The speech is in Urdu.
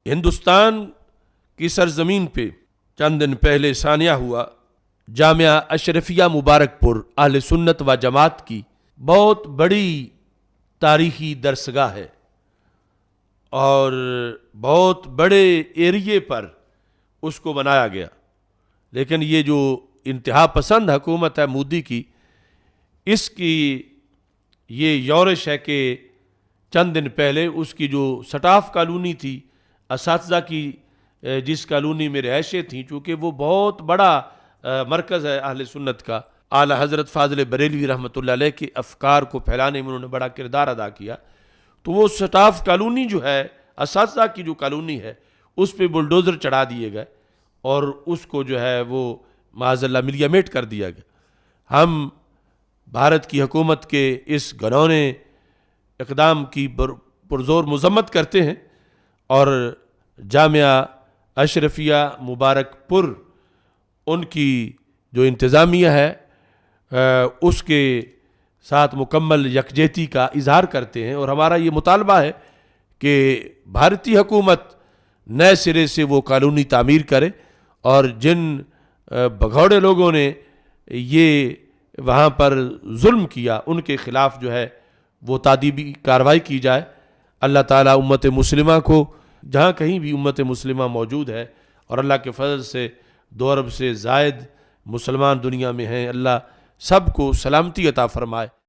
ہندوستان کی سرزمین پہ چند دن پہلے سانیہ ہوا جامعہ اشرفیہ مبارک پور اہل سنت و جماعت کی بہت بڑی تاریخی درسگاہ ہے اور بہت بڑے ایریے پر اس کو بنایا گیا، لیکن یہ جو انتہا پسند حکومت ہے مودی کی، اس کی یہ یورش ہے کہ چند دن پہلے اس کی جو سٹاف کالونی تھی، اساتذہ کی جس کالونی میں رہائشیں تھیں، چونکہ وہ بہت بڑا مرکز ہے اہل سنت کا، اعلی حضرت فاضل بریلوی رحمۃ اللہ علیہ کے افکار کو پھیلانے میں انہوں نے بڑا کردار ادا کیا، تو وہ سٹاف کالونی جو ہے، اساتذہ کی جو کالونی ہے، اس پہ بلڈوزر چڑھا دیے گئے اور اس کو جو ہے وہ معاذ اللہ ملیامیٹ کر دیا گیا۔ ہم بھارت کی حکومت کے اس گھنونے اقدام کی پرزور مذمت کرتے ہیں اور جامعہ اشرفیہ مبارک پور ان کی جو انتظامیہ ہے اس کے ساتھ مکمل یکجہتی کا اظہار کرتے ہیں، اور ہمارا یہ مطالبہ ہے کہ بھارتی حکومت نئے سرے سے وہ کالونی تعمیر کرے اور جن بھگوڑے لوگوں نے یہ وہاں پر ظلم کیا ان کے خلاف جو ہے وہ تادیبی کارروائی کی جائے۔ اللہ تعالیٰ امت مسلمہ کو جہاں کہیں بھی امت مسلمہ موجود ہے اور اللہ کے فضل سے 2 ارب سے زائد مسلمان دنیا میں ہیں، اللہ سب کو سلامتی عطا فرمائے۔